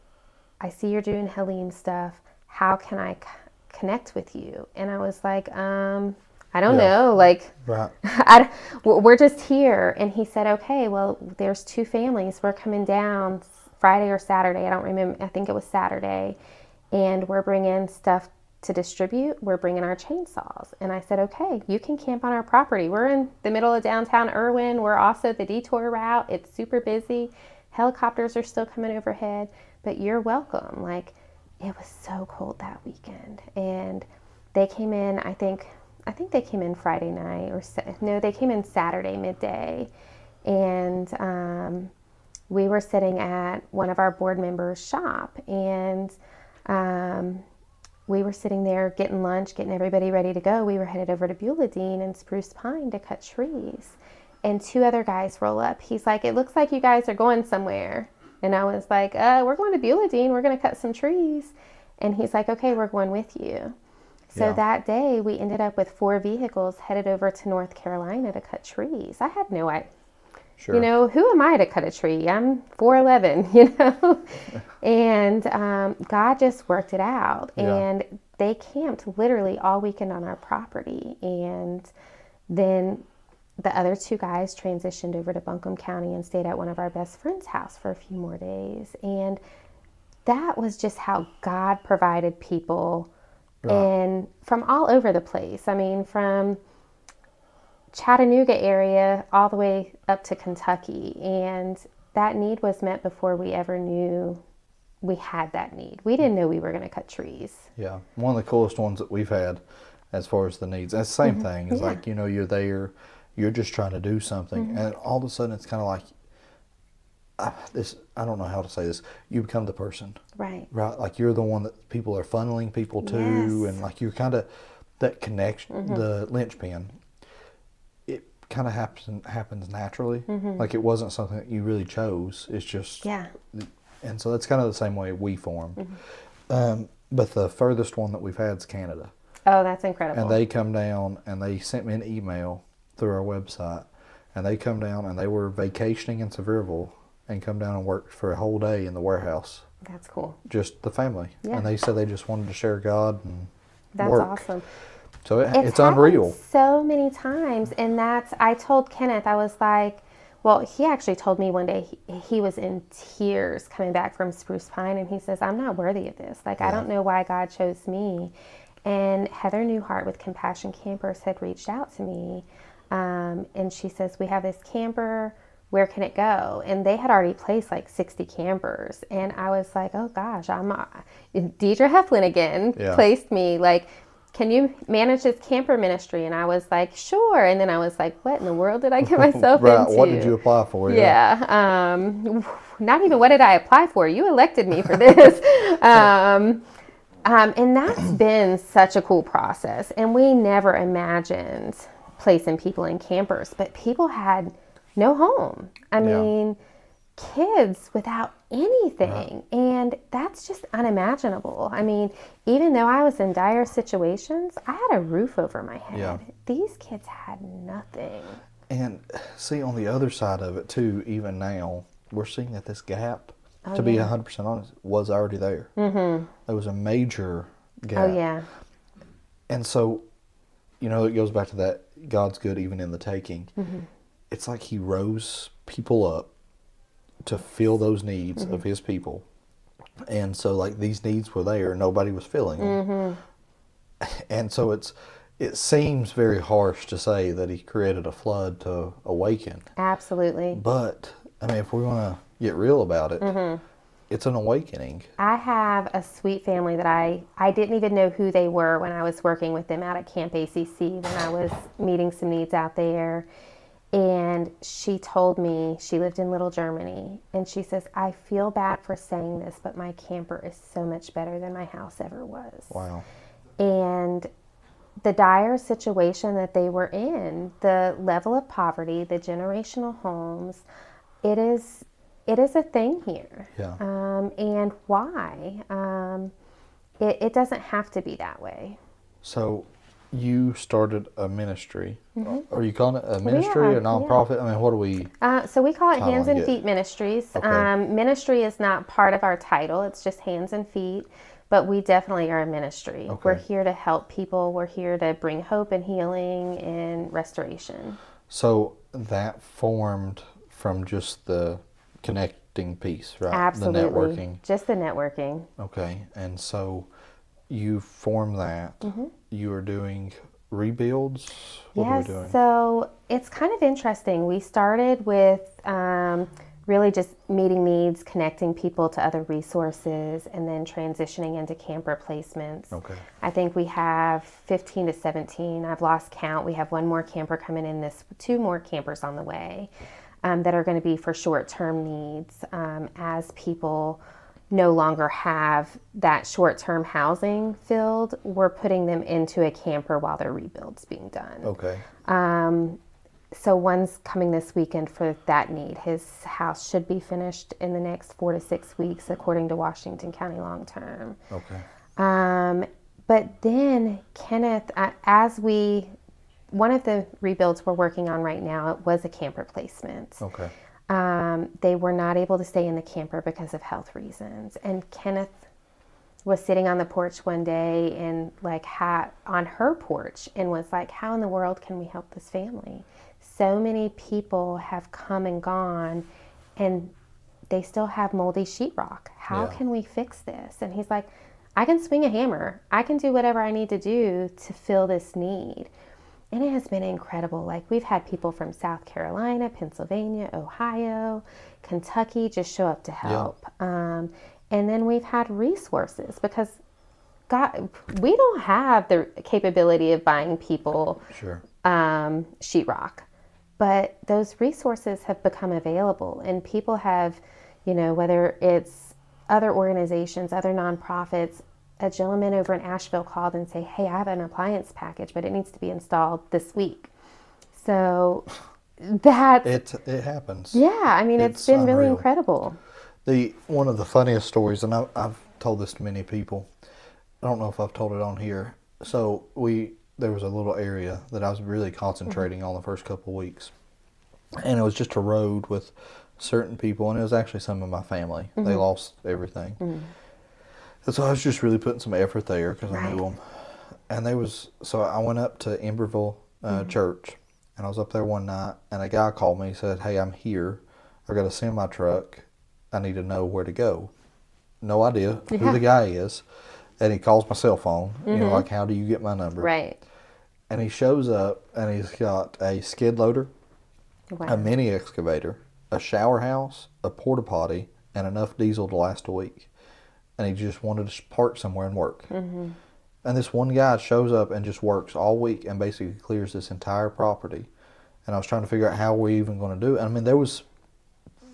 I see you're doing Helene stuff. How can I connect with you? And I was like, I don't know. Like, Right. we're just here. And he said, okay, well, there's two families. We're coming down Friday or Saturday. I don't remember. I think it was Saturday. And we're bringing stuff to distribute. We're bringing our chainsaws. And I said, okay, you can camp on our property. We're in the middle of downtown Irwin. We're also the detour route. It's super busy. Helicopters are still coming overhead, but you're welcome. Like, it was so cold that weekend. And they came in, I think they came in Friday night, they came in Saturday midday. And we were sitting at one of our board members' shop, and we were sitting there getting lunch, getting everybody ready to go. We were headed over to Beulah Dean and Spruce Pine to cut trees. And two other guys roll up. He's like, it looks like you guys are going somewhere. And I was like, we're going to Beulah Dean. We're going to cut some trees. And he's like, okay, we're going with you. So that day, we ended up with 4 vehicles headed over to North Carolina to cut trees. I had no idea. Sure. You know, who am I to cut a tree? I'm 4'11", you know? And God just worked it out. Yeah. And they camped literally all weekend on our property. And then the other 2 guys transitioned over to Buncombe County and stayed at one of our best friend's house for a few more days. And that was just how God provided people. Right. And from all over the place. I mean, from Chattanooga area all the way up to Kentucky. And that need was met before we ever knew we had that need. We didn't know we were going to cut trees. Yeah. One of the coolest ones that we've had as far as the needs. It's the same thing. It's like, you know, you're there, you're just trying to do something, and all of a sudden it's kind of like, I don't know how to say this, you become the person. Right. Right? Like you're the one that people are funneling people to, Yes. and like you're kind of that connection, the linchpin. It kind of happens naturally. Like it wasn't something that you really chose. It's just, and so that's kind of the same way we formed. But the furthest one that we've had is Canada. Oh, that's incredible. And they come down and they sent me an email through our website, and they come down and they were vacationing in Sevierville and come down and work for a whole day in the warehouse. That's cool. Just the family. Yeah. And they said they just wanted to share God and That's work. awesome. So it's happened unreal. so many times. And I told Kenneth, I was like, Well, he actually told me one day he was in tears coming back from Spruce Pine, and he says, I'm not worthy of this. Like, I Yeah. don't know why God chose me. And Heather Newhart with Compassion Campers had reached out to me, and she says, we have this camper. Where can it go? And they had already placed like 60 campers. And I was like, oh gosh, Deidre Heflin again Yeah. placed me like, can you manage this camper ministry? And I was like, sure. And then I was like, what in the world did I get myself Right. into? What did you apply for? Yeah. Not even what did I apply for? You elected me for this. And that's been such a cool process. And we never imagined placing people in campers, but people had no home. I Yeah. mean, kids without anything. And that's just unimaginable. I mean, even though I was in dire situations, I had a roof over my head. Yeah. These kids had nothing. And see, on the other side of it too, even now, we're seeing that this gap, to be 100% honest, was already there. Mm-hmm. There was a major gap. Oh, yeah. And so, you know, it goes back to that God's good even in the taking. Mm-hmm. It's like he rose people up to fill those needs of his people. And so, like, these needs were there, nobody was filling them. And so it seems very harsh to say that he created a flood to awaken. Absolutely. But, I mean, if we want to get real about it, it's an awakening. I have a sweet family that I didn't even know who they were when I was working with them out at Camp ACC when I was meeting some needs out there. And she told me, she lived in Little Germany, and she says, I feel bad for saying this, but my camper is so much better than my house ever was. Wow. And the dire situation that they were in, the level of poverty, the generational homes, it is a thing here. Yeah. And why? It doesn't have to be that way. So, you started a ministry. Are you calling it a ministry or nonprofit? I mean, what do we? So we call it Title Hands I and get. Feet Ministries. Okay. Ministry is not part of our title. It's just Hands and Feet. But we definitely are a ministry. Okay. We're here to help people. We're here to bring hope and healing and restoration. So that formed from just the connecting piece, right? Absolutely. The networking. Just the networking. Okay. And so you formed that. You were doing rebuilds? What are we Yes, doing? so it's kind of interesting. We started with really just meeting needs, connecting people to other resources, and then transitioning into camper placements. Okay. I think we have 15 to 17. I've lost count. We have one more camper coming in, two more campers on the way that are going to be for short-term needs as people no longer have that short-term housing filled. We're putting them into a camper while their rebuild's being done. Okay. So one's coming this weekend for that need. His house should be finished in the next 4 to 6 weeks, according to Washington County Long Term. Okay. But then Kenneth, one of the rebuilds we're working on right now, it was a camper placement. Okay. They were not able to stay in the camper because of health reasons. And Kenneth was sitting on the porch one day and on her porch and was like, how in the world can we help this family? So many people have come and gone and they still have moldy sheetrock. How can we fix this? And he's like, I can swing a hammer. I can do whatever I need to do to fill this need. And it has been incredible. Like, we've had people from South Carolina, Pennsylvania, Ohio, Kentucky just show up to help. And then we've had resources because we don't have the capability of buying people sheetrock. But those resources have become available, and people have, whether it's other organizations, other nonprofits. A gentleman over in Asheville called and say, hey, I have an appliance package, but it needs to be installed this week. So that's... It happens. Yeah, I mean, it's been really unreal. incredible. One of the funniest stories, and I've told this to many people. I don't know if I've told it on here. So there was a little area that I was really concentrating on the first couple of weeks. And it was just a road with certain people, and it was actually some of my family. They lost everything. And so I was just really putting some effort there because I knew them. And so I went up to Emberville Church, And I was up there one night, and a guy called me and said, "Hey, I'm here. I got a semi truck. I need to know where to go." No idea who the guy is. And he calls my cell phone. You know, like, how do you get my number? Right. And he shows up, and he's got a skid loader, Wow. a mini excavator, a shower house, a porta potty, and enough diesel to last a week. And he just wanted to park somewhere and work. And this one guy shows up and just works all week and basically clears this entire property. And I was trying to figure out how we're even going to do it. I mean, there was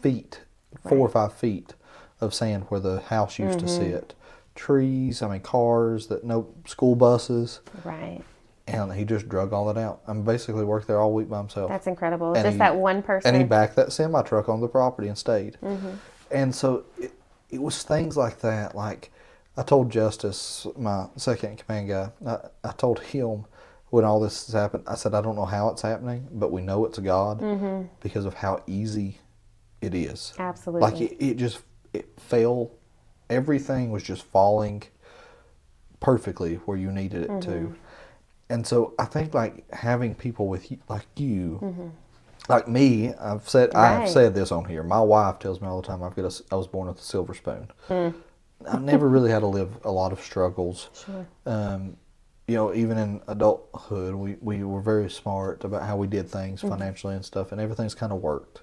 feet, 4 or 5 feet of sand where the house used to sit. Trees, I mean, cars, no school buses. Right. And he just drug all that out. I mean, basically worked there all week by himself. That's incredible. And Just that one person. And he backed that semi truck on the property and stayed. And so it was things like that. Like, I told Justice, my second in command guy, I told him when all this has happened, I said, I don't know how it's happening, but we know it's God because of how easy it is. Absolutely. Like, it fell. Everything was just falling perfectly where you needed it to. And so I think, like, having people with you, like you, like me, I've said this on here. My wife tells me all the time I was born with a silver spoon. I never really had to live a lot of struggles. Sure. You know, even in adulthood, we were very smart about how we did things financially and stuff, and everything's kind of worked.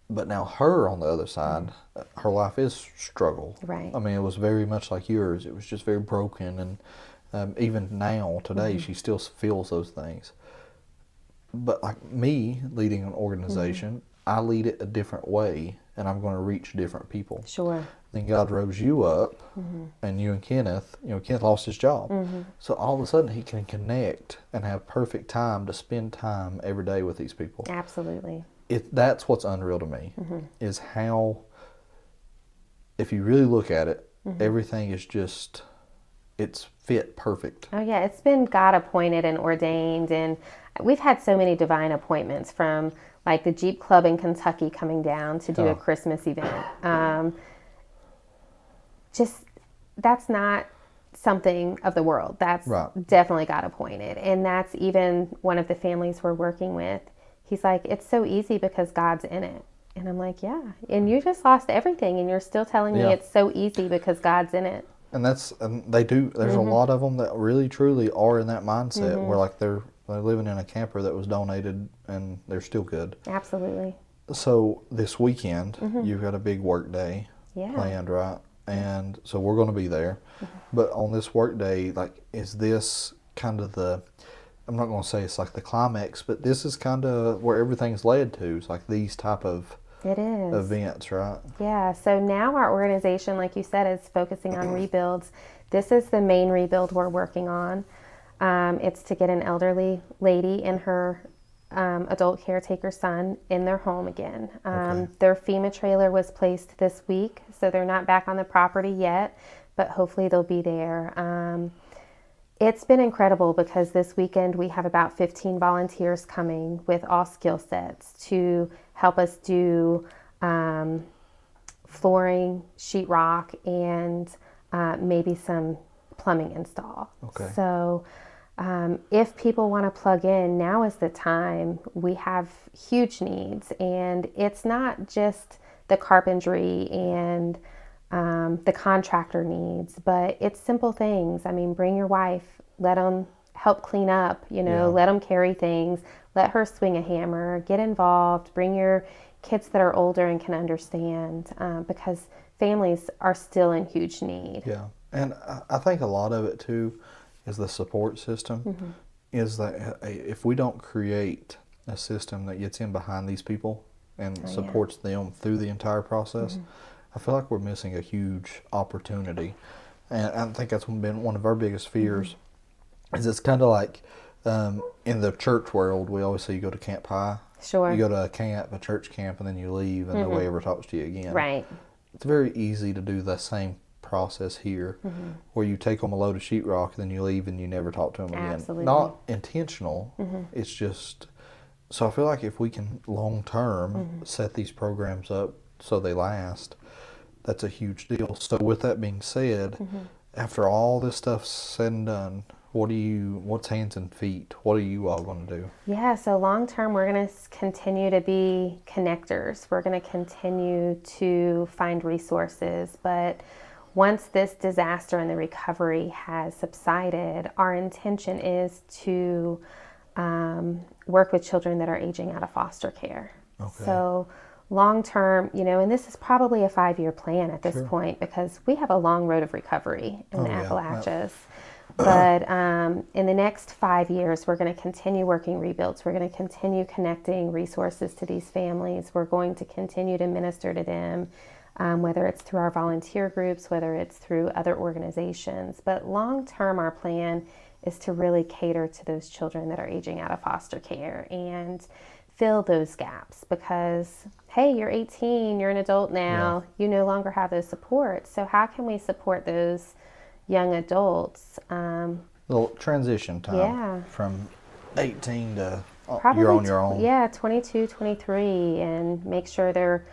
But now her, on the other side, her life is struggle. Right. I mean, it was very much like yours. It was just very broken, and even now, today, she still feels those things. But like me leading an organization, I lead it a different way, and I'm going to reach different people. Sure. Then God rose you up, and you and Kenneth, Kenneth lost his job. So all of a sudden he can connect and have perfect time to spend time every day with these people. Absolutely. That's what's unreal to me, is how, if you really look at it, everything is just, it's fit perfect. Oh yeah, it's been God appointed and ordained, and we've had so many divine appointments, from like the Jeep Club in Kentucky coming down to do a Christmas event. Just, that's not something of the world. That's definitely God appointed. And that's even one of the families we're working with. He's like, it's so easy because God's in it. And I'm like, yeah. And you just lost everything, and you're still telling me it's so easy because God's in it. And they do. There's a lot of them that really truly are in that mindset where, like, they're living in a camper that was donated, and they're still good. Absolutely. So this weekend, you've got a big work day planned, right? And so we're going to be there. But on this work day, like, is this kind of I'm not going to say it's like the climax, but this is kind of where everything's led to. It's like these type of events, right? Yeah. So now our organization, like you said, is focusing on rebuilds. This is the main rebuild we're working on. It's to get an elderly lady and her adult caretaker son in their home again. Their FEMA trailer was placed this week, so they're not back on the property yet, but hopefully they'll be there. It's been incredible because this weekend we have about 15 volunteers coming with all skill sets to help us do flooring, sheetrock, and maybe some plumbing install. Okay. So if people want to plug in, now is the time. We have huge needs, and it's not just the carpentry and the contractor needs, but it's simple things. I mean, bring your wife, let them help clean up, let them carry things, let her swing a hammer, get involved, bring your kids that are older and can understand, because families are still in huge need. Yeah. And I think a lot of it too is the support system. Is that if we don't create a system that gets in behind these people and supports them through the entire process, I feel like we're missing a huge opportunity. And I think that's been one of our biggest fears. Is it's kind of like in the church world, we always say you go to camp high. Sure. You go to a church camp, and then you leave, and nobody ever talks to you again. Right. It's very easy to do the same process here, where you take them a load of sheetrock, and then you leave, and you never talk to them again. Absolutely. Not intentional. It's just, so I feel like if we can long term set these programs up so they last, that's a huge deal. So with that being said, after all this stuff's said and done, What's hands and feet? What are you all going to do? Yeah, so long term, we're going to continue to be connectors. We're going to continue to find resources. But once this disaster and the recovery has subsided, our intention is to work with children that are aging out of foster care. Okay. So long term, and this is probably a 5-year plan at this point, because we have a long road of recovery in the Appalachians. But in the next 5 years, we're going to continue working rebuilds. We're going to continue connecting resources to these families. We're going to continue to minister to them, whether it's through our volunteer groups, whether it's through other organizations. But long term, our plan is to really cater to those children that are aging out of foster care and fill those gaps, because, hey, you're 18, you're an adult now, you no longer have those supports. So how can we support those young adults? Little transition time. Yeah. From 18 to Probably you're on your own. 22, 23, and make sure they're,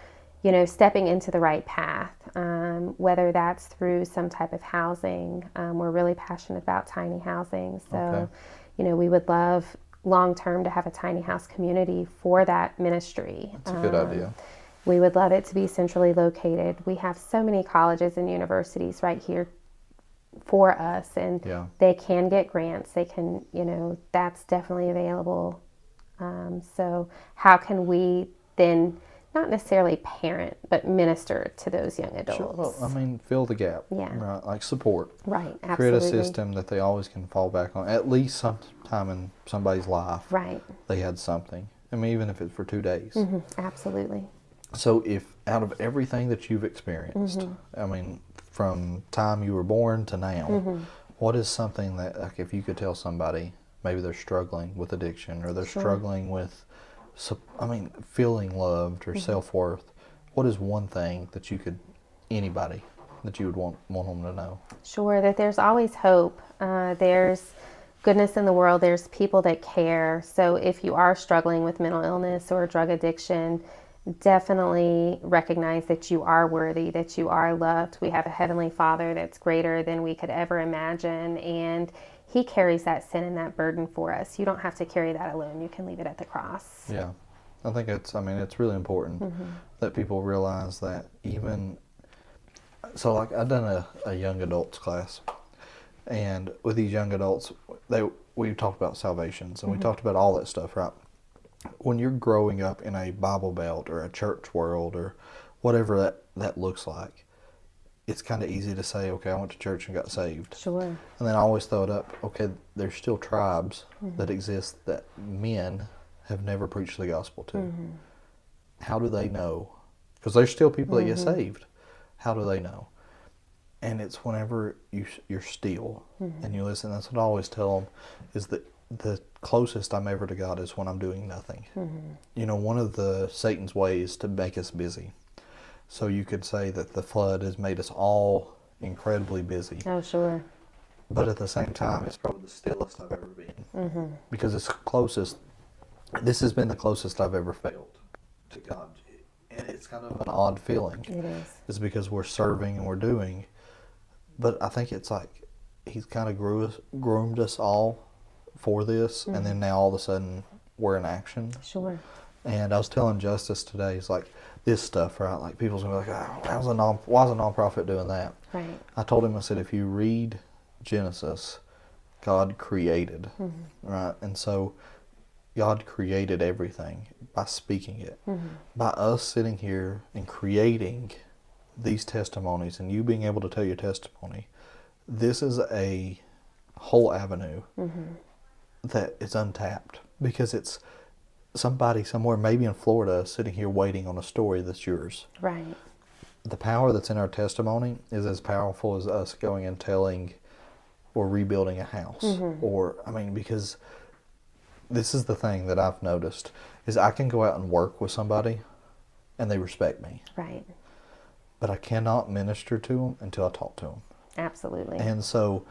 stepping into the right path, whether that's through some type of housing. We're really passionate about tiny housing. So, we would love long-term to have a tiny house community for that ministry. That's a good idea. We would love it to be centrally located. We have so many colleges and universities right here for us, and they can get grants. They can, that's definitely available. So how can we then not necessarily parent, but minister to those young adults? Sure. Well, fill the gap. Yeah. Right. Like support. Right. Absolutely. Create a system that they always can fall back on. At least sometime in somebody's life. Right. They had something. Even if it's for 2 days. Mm-hmm. Absolutely. So if out of everything that you've experienced, from time you were born to now, what is something that, like, if you could tell somebody, maybe they're struggling with addiction, or they're struggling with, feeling loved or self-worth, what is one thing that anybody that you would want them to know? Sure, that there's always hope. There's goodness in the world. There's people that care. So if you are struggling with mental illness or drug addiction, definitely recognize that you are worthy, that you are loved. We have a Heavenly Father that's greater than we could ever imagine, and He carries that sin and that burden for us. You don't have to carry that alone. You can leave it at the cross. Yeah. I think it's really important that people realize that so like I've done a young adults class, and with these young adults, we talked about salvations, and we talked about all that stuff, right? When you're growing up in a Bible Belt or a church world or whatever that looks like, it's kind of easy to say, okay, I went to church and got saved. Sure. And then I always throw it up, okay, there's still tribes that exist that men have never preached the gospel to. How do they know? Because there's still people that get saved. How do they know? And it's whenever you're still and you listen. That's what I always tell them, is that the closest I'm ever to God is when I'm doing nothing. One of Satan's ways to make us busy. So you could say that the flood has made us all incredibly busy. Oh, sure. But at the same time, it's probably the stillest I've ever been. Because this has been the closest I've ever felt to God. And it's kind of an odd feeling. It is. It's because we're serving and we're doing. But I think it's like He's kind of groomed us all for this, and then now all of a sudden we're in action. Sure. And I was telling Justice today, it's like this stuff, right? Like people's gonna be like, oh, why's a nonprofit doing that? Right. I told him, I said, if you read Genesis, God created, right? And so God created everything by speaking it. By us sitting here and creating these testimonies and you being able to tell your testimony, this is a whole avenue that is untapped, because it's somebody somewhere, maybe in Florida, sitting here waiting on a story that's yours. Right. The power that's in our testimony is as powerful as us going and telling or rebuilding a house. Or, because this is the thing that I've noticed, is I can go out and work with somebody and they respect me. Right. But I cannot minister to them until I talk to them. Absolutely. And so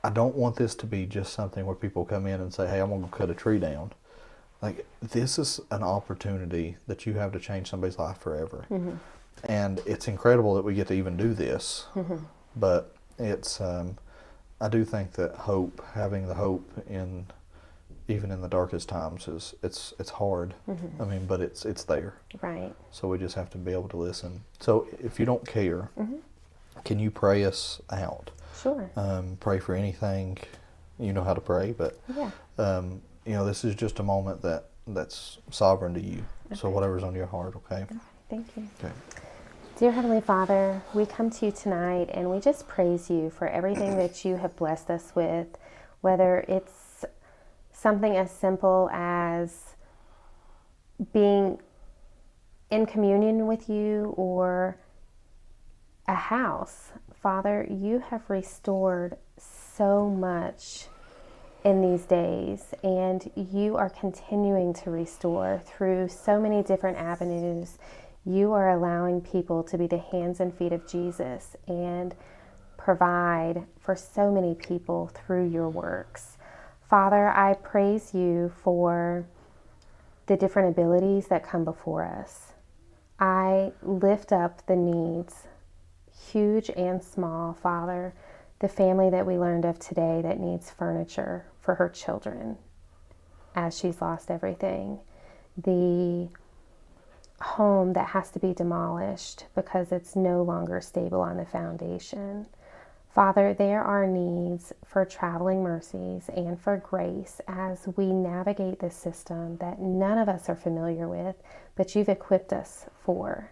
I don't want this to be just something where people come in and say, hey, I'm going to cut a tree down. Like, this is an opportunity that you have to change somebody's life forever. And it's incredible that we get to even do this. But it's I do think that hope, having the hope in even in the darkest times, is it's hard. I mean, but it's there. Right. So we just have to be able to listen. So if you don't care, can you pray us out? Sure. Pray for anything. You know how to pray, but Yeah. this is just a moment that's sovereign to you. So whatever's on your heart, okay? Thank you. Okay. Dear Heavenly Father, we come to you tonight and we just praise you for everything that you have blessed us with, whether it's something as simple as being in communion with you or a house. Father, you have restored so much in these days, and you are continuing to restore through so many different avenues. You are allowing people to be the hands and feet of Jesus and provide for so many people through your works. Father, I praise you for the different abilities that come before us. I lift up the needs, huge and small, Father. The family that we learned of today that needs furniture for her children as she's lost everything. The home that has to be demolished because it's no longer stable on the foundation. Father, there are needs for traveling mercies and for grace as we navigate this system that none of us are familiar with, but you've equipped us for.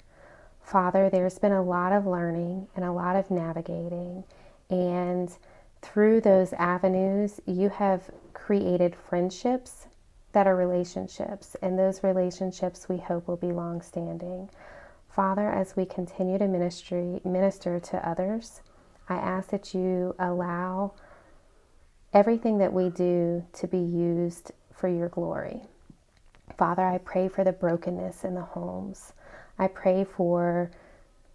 Father, there's been a lot of learning and a lot of navigating, and through those avenues, you have created friendships that are relationships, and those relationships we hope will be long-standing. Father, as we continue to minister to others, I ask that you allow everything that we do to be used for your glory. Father, I pray for the brokenness in the homes. I pray for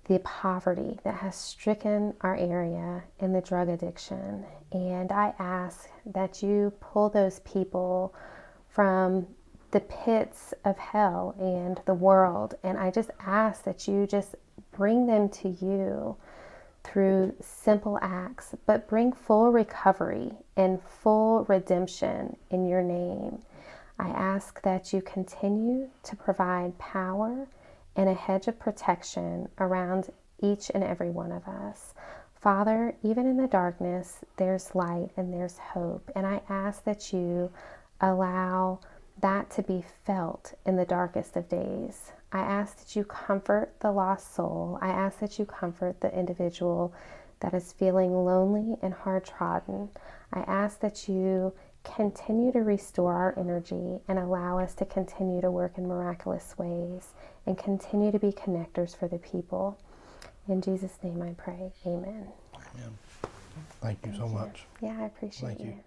the poverty that has stricken our area and the drug addiction. And I ask that you pull those people from the pits of hell and the world. And I just ask that you just bring them to you through simple acts, but bring full recovery and full redemption in your name. I ask that you continue to provide power and a hedge of protection around each and every one of us. Father, even in the darkness, there's light and there's hope. And I ask that you allow that to be felt in the darkest of days. I ask that you comfort the lost soul. I ask that you comfort the individual that is feeling lonely and hard-trodden. I ask that you continue to restore our energy and allow us to continue to work in miraculous ways and continue to be connectors for the people. In Jesus' name I pray. Amen. Amen. Thank you so much. Yeah, I appreciate Thank you. you.